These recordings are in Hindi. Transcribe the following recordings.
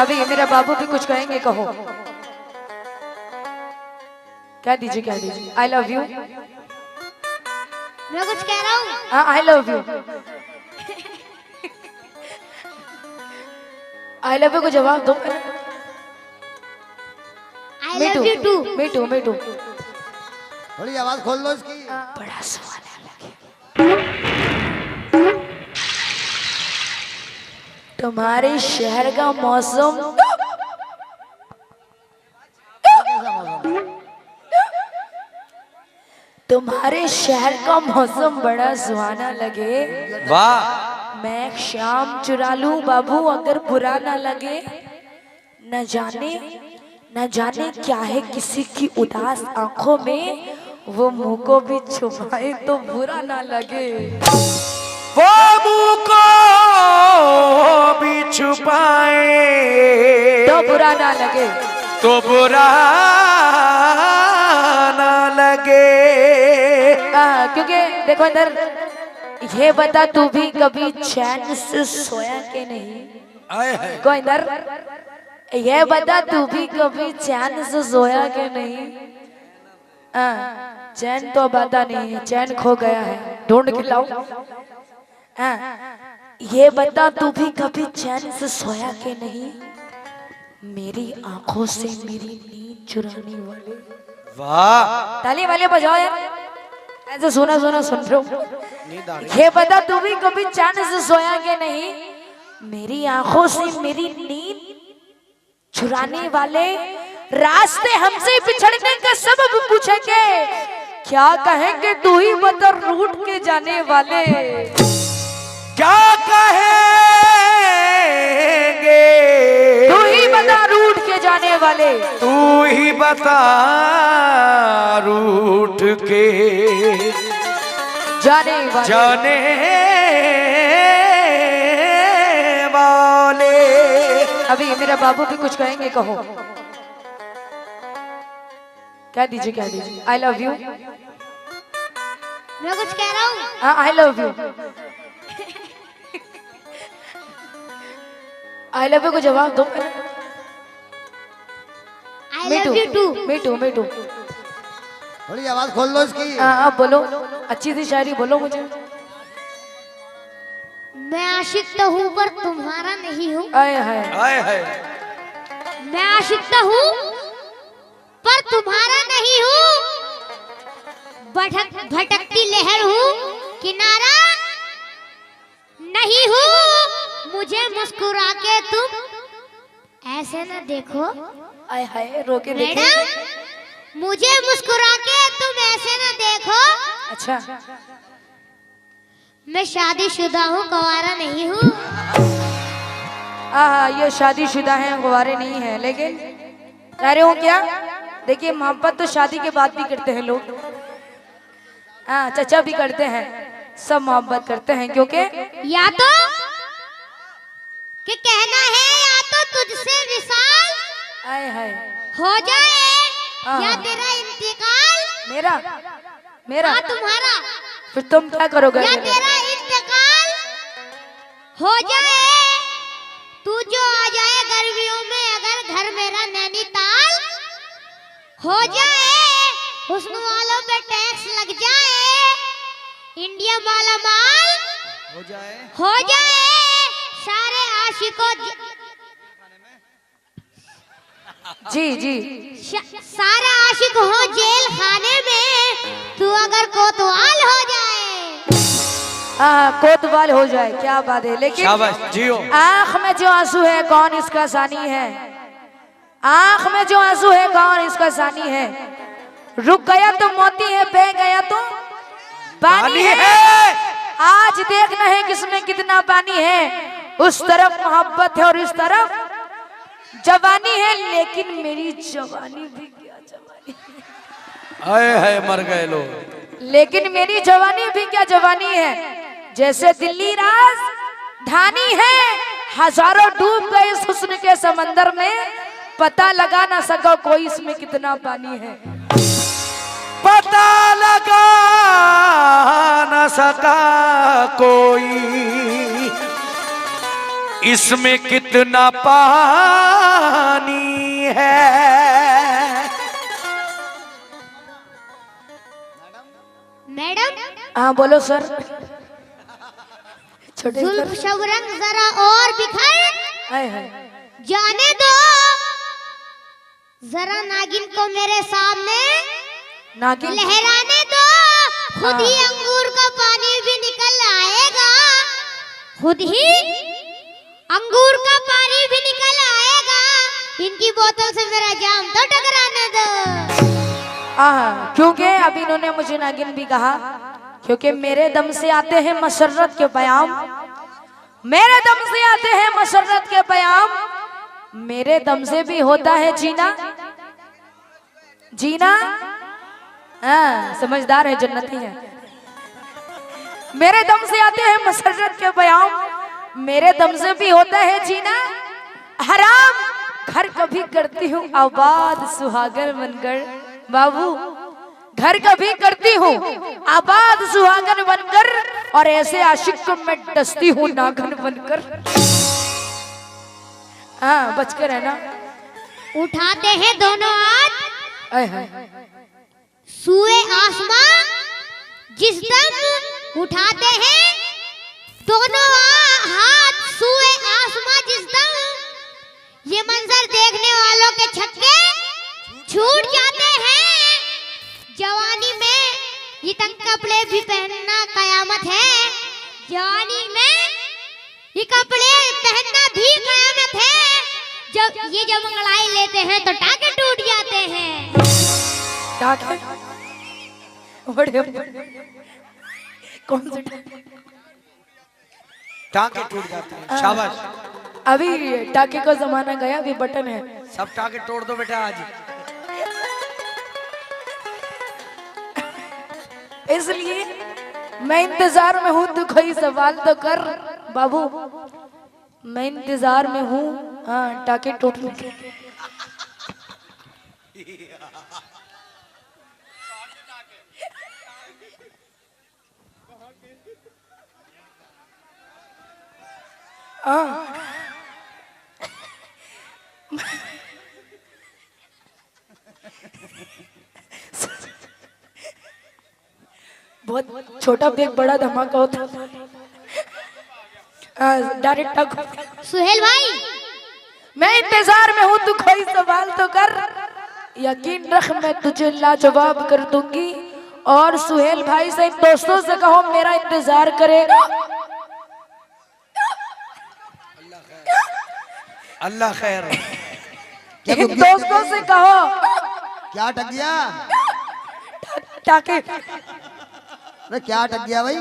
अभी मेरा बाबू भी कुछ कहेंगे, कहो। क्या दीजिए, क्या दीजिए। I love you. मैं कुछ कह रहा हूँ। हाँ, I love you. I love you को जवाब दो। I love you too. Me too, me too. थोड़ी आवाज खोल लो इसकी। बड़ा सुहाना लगे तुम्हारे शहर का मौसम। कैसा मौसम? तुम्हारे शहर का मौसम बड़ा सुहाना लगे। वाह। मैं शाम चुरा लूं बाबू, अगर बुरा ना लगे। न जाने क्या है किसी की उदास आंखों में, वो मुंह को भी छुपाए तो बुरा ना लगे। वो मुंह को भी छुपाए तो बुरा ना लगे। तो बुरा ना लगे। क्योंकि देखो इधर, ये बता तू भी कभी चैन से सोया के नहीं। आए है। को इधर, ये बता तू भी कभी चैन से सोया के नहीं। चैन तो अब आता नहीं है, चैन खो गया है, ढूंढ के लाओ। ये बता तू भी कभी चैन से सोया के नहीं, मेरी आंखों से मेरी नींद चुराने वाले। वाह। ताली वाले बजाओ यार, ऐसे सुना सुना सुन रहे हो। ये बता तू भी कभी चैन से सोया के नहीं, मेरी आंखों से मेरी नींद चुराने वाले। रास्ते हमसे बिछड़ने का सबब पूछेंगे, क्या कहेंगे तू ही बता रूठ के जाने वाले। क्या कहेंगे तू ही बता रूठ के जाने वाले। तू ही बता रूठ के जाने वाले। जाने वाले। अभी मेरा बाबू भी कुछ कहेंगे, कहो। क्या दीजिए, क्या दीजिए। I love you. मैं कुछ कह रहा हूँ। हाँ, I love you. I love you को जवाब दो। I love you too. Me too, me too. थोड़ी आवाज खोल लो इसकी। आप बोलो, अच्छी सी शायरी बोलो मुझे। मैं आशिक तो हूँ पर तुम्हारा नहीं हूँ। आए हाय। आए है। मैं आशिक तो हूँ पर तुम्हारा नहीं हूँ। भटकती लहर हूँ, किनारा नहीं हूँ। मुझे मुस्कुरा के तुम ऐसे न देखो। आए हाय, रोके देखे। मैडम, मुझे मुस्कुरा के तुम ऐसे न देखो। अच्छा, मैं शादीशुदा हूँ, कुंवारा नहीं हूँ। ये शादीशुदा हैं, गुवारे नहीं हैं। लेकिन कह रहे हो क्या, देखिए मोहब्बत तो शादी के बाद भी करते हैं लोग। चचा भी करते हैं, सब मोहब्बत करते हैं। क्योंकि या तो कि कहना है, या तो तुझसे विशाल आए हाय हो जाए, या तेरा इंतकाल। मेरा हाँ, तुम्हारा। फिर तुम क्या करोगे? या तेरा इंतकाल हो जाए। तू जो आ जाए गर्मियों में, अगर घर मेरा नैनीताल हो जाए। हुस्न वालों पे टैक्स लग जाए, इंडिया माला माल हो जाए। सारे आशिकों जी जी, सारे आशिक हो जेल खाने में, तू अगर कोतवाल हो जाए। कोतवाल हो जाए, क्या बात है। लेकिन शाबाश जियो। आँख में जो आंसू है, कौन इसका सानी है? आँख में जो आंसू है, कौन इसका सानी है? रुक गया तो मोती है, बह गया तो पानी है। आज देखना है किसमें कितना पानी है। उस तरफ मोहब्बत है और इस तरफ जवानी है। लेकिन मेरी जवानी भी क्या जवानी है। आए है, मर गए लोग। लेकिन मेरी जवानी भी क्या जवानी है। जैसे दिल्ली राजधानी है, हजारों डूब गए इस हुस्न के समंदर में, पता लगा ना सका कोई इसमें कितना पानी है। पता लगा न सका कोई इसमें कितना पानी है। मैडम हाँ बोलो सर। छोटे जुल्फ शबरंग जरा और बिखर हाय हाय। जाने दो जरा नागिन को मेरे सामने नागिन लहराने दो। खुद ही अंगूर का पानी भी निकल आएगा, खुद ही अंगूर का पानी भी निकल आएगा। इनकी बोतल से मेरा जाम तो टकराने दो। हाँ, क्योंकि अभी इन्होंने मुझे नागिन भी कहा, क्योंकि मेरे दम से आते हैं मसरत के पैगाम, मेरे दम से आते हैं मसरत के पैगाम, मेरे दम से भी होता है जीना। जीना हाँ, समझदार है, जन्नती है। मेरे दम से आते हैं मसरत के पैगाम, मेरे दम से भी होता है जीना। हराम घर कभी करती हूँ आबाद सुहागर बनकर, बाबू घर कभी करती हूँ आबाद सुहागन बनकर, और ऐसे आशिक को मैं डसती हूँ नागन बनकर। हाँ बच कर रहना। उठाते हैं दोनों हाथ आय हाय। सुए आसमां जिस दम उठाते हैं दोनों हाथ सुए आसमां जिस दम, ये मंजर देखने वालों के छक्के छूट जाते हैं। जवानी में ये तंग कपड़े भी पहनना कयामत है, जवानी में ये कपड़े पहनना भी कयामत है। जब अंगड़ाई लेते हैं तो टाके टूट जाते हैं। टाके बड़े कौन से टाके टूट जाते हैं। शाबाश। अभी टाके का जमाना गया, अभी बटन है। सब टाके तोड़ दो बेटा आज। इसलिए मैं इंतजार में हूँ, तू कोई सवाल तो कर बाबू। मैं इंतजार में हूँ। हाँ टाके टूटने के। हाँ बहुत छोटा बैग बड़ा धमाका होता। डायरेक्ट टाको। सुहेल भाई मैं इंतजार में हूँ, तू कोई सवाल तो कर। यकीन रख मैं तुझे लाजवाब कर दूंगी। और सुहेल भाई से दोस्तों से कहो मेरा इंतजार करेगा। अल्लाह खैर। इन दोस्तों से कहो। क्या अटक गया? टाके अरे क्या अटक गया भाई?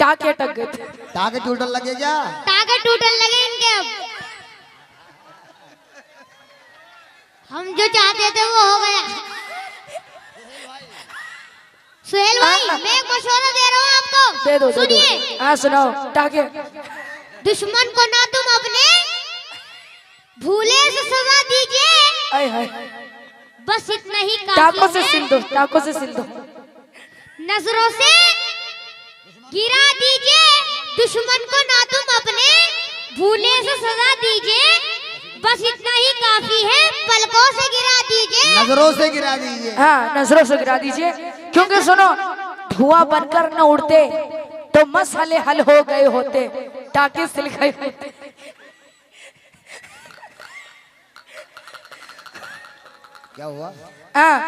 टाके अटक गए थे। टाके टूटने लगे क्या? टाके टूटने लगे इनके। अब हम जो चाहते थे वो हो गया। सुहेल भाई मैं एक मशवरा दे रहा हूँ आपको, दे दो सुनिए। हाँ सुनाओ। टाके दुश्मन को ना तुम अपने भूले से सजा दीजिए, आय हाय। बस इतना ही टाकों काफी से है। सिल दो, टाकों से सिल दो। नजरों से गिरा दीजिए, दुश्मन को ना तुम अपने भूले से सजा दीजिए, बस इतना ही काफी है। पलकों से गिरा दीजिए, नजरों से गिरा दीजिए। हाँ नजरों से गिरा दीजिए। क्योंकि सुनो, धुआं बनकर न उड़ते तो मसले हल हो गए होते, टाके सिल गए होते। क्या हुआ? हाँ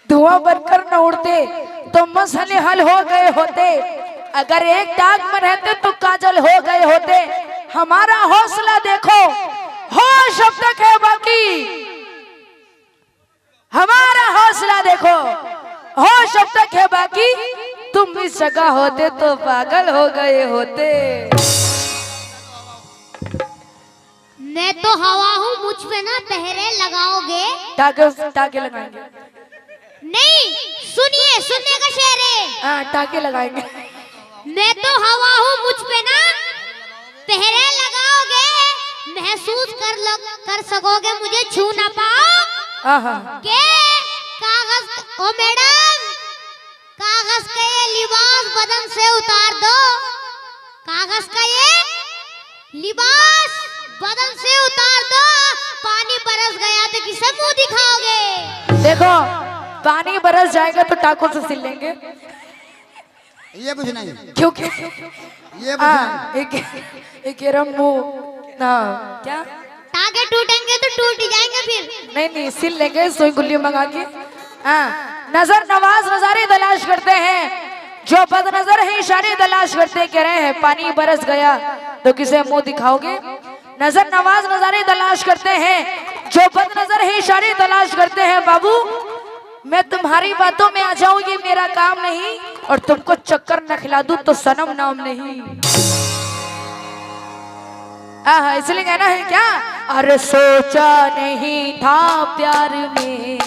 धुआं बनकर न उड़ते तो मसले हल हो गए होते। अगर एक दाग में रहते तो काजल हो गए होते। हमारा हौसला देखो, होश अब तक है बाकी। हमारा हौसला देखो, होश अब तक है बाकी। तुम भी सगा होते तो पागल हो गए होते। मैं तो हवा हूँ, मुझ पे ना पहरे लगाओगे। टाके लगाएंगे। नहीं सुनिए, सुनने का शेर है। हाँ टाके लगाएंगे। मैं तो हवा हूँ, मुझ पे ना पहरे लगाओगे। महसूस कर सकोगे मुझे छू ना पाओ हाँ हाँ के कागज। ओ मैडम, कागज के लिबास बदन से उतार दो। कागज का ये लिबास बदन से उतार दो। पानी बरस गया तो किसे मुंह दिखाओगे? देखो पानी बरस जाएगा तो टाकों से सिल लेंगे, ये कुछ नहीं, क्योंकि ये कुछ नहीं। एक मुंह ना क्या टाके टूटेंगे तो टूट ही जाएंगे फिर। नहीं सिल लेंगे सुई गुल्ली मंगा के। हाँ, नजर नवाज नजारे तलाश करते हैं, जो बदनजर है इशारे तलाश करते, कह रहे हैं पानी बरस गया तो किसे मुंह दिखाओगे? नजर नवाज नजारे तलाश करते हैं, जो बदनजर है इशारे तलाश करते हैं। बाबू मैं तुम्हारी बातों में आ जाऊं ये मेरा काम नहीं, और तुमको चक्कर न खिला दूं तो सनम नाम नहीं। इसलिए कहना है क्या? अरे सोचा नहीं था प्यार में,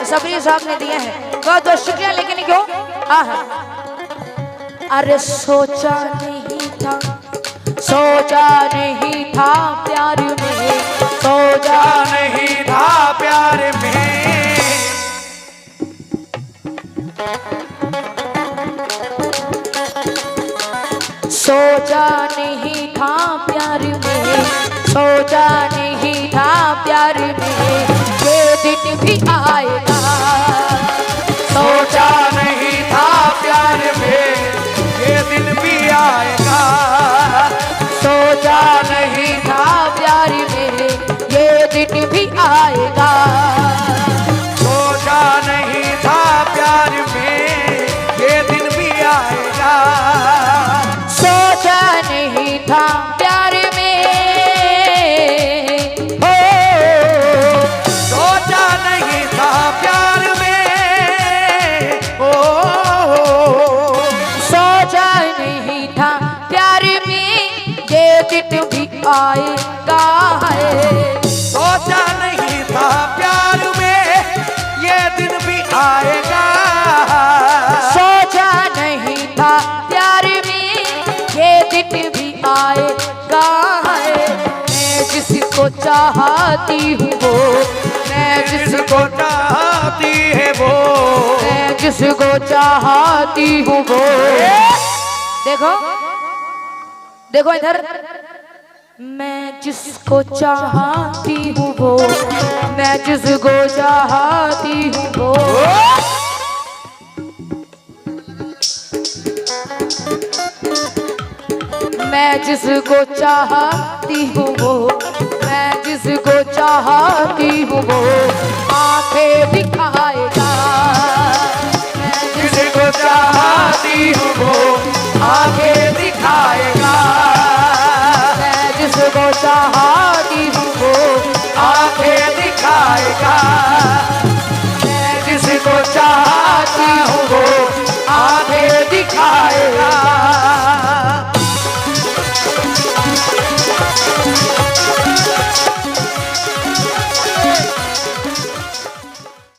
सबरी साहब ने दिए हैं, बहुत बहुत शुक्रिया। लेकिन क्यों? अरे सोचा नहीं था प्यार में, सोचा नहीं था प्यार में, सोचा नहीं था प्यार में, सोचा नहीं था प्यार में, ये दिन भी आएगा। सोचा नहीं था प्यार में ये दिन भी आएगा, सोचा नहीं था प्यार में ये दिन भी आएगा, सोचा नहीं था प्यार में ये दिन भी आएगा, सोचा नहीं था प्यार में, हो सोचा नहीं था प्यार में, ओ सोचा नहीं था प्यार में ये दिन भी आएगा है, सोचा नहीं था प्यार में ये दिन भी आएगा, सोचा नहीं था प्यार में ये दिन भी आएगा है। मैं जिसको चाहती हूँ वो, मैं जिसको चाहती है वो, मैं जिसको चाहती हूँ वो। देखो देखो इधर, मैं जिसको चाहती हूँ वो, मैं जिसको चाहती हूँ वो, मैं जिसको चाहती हूँ वो, मैं जिसको चाहती हूँ वो आंखें दिखाएगा, मैं जिसको चाहती हूँ वो आगे दिखाएगा, मैं जिसको चाहती हूँ वो आगे दिखाएगा, मैं जिसको चाहती हूँ वो आगे दिखाएगा।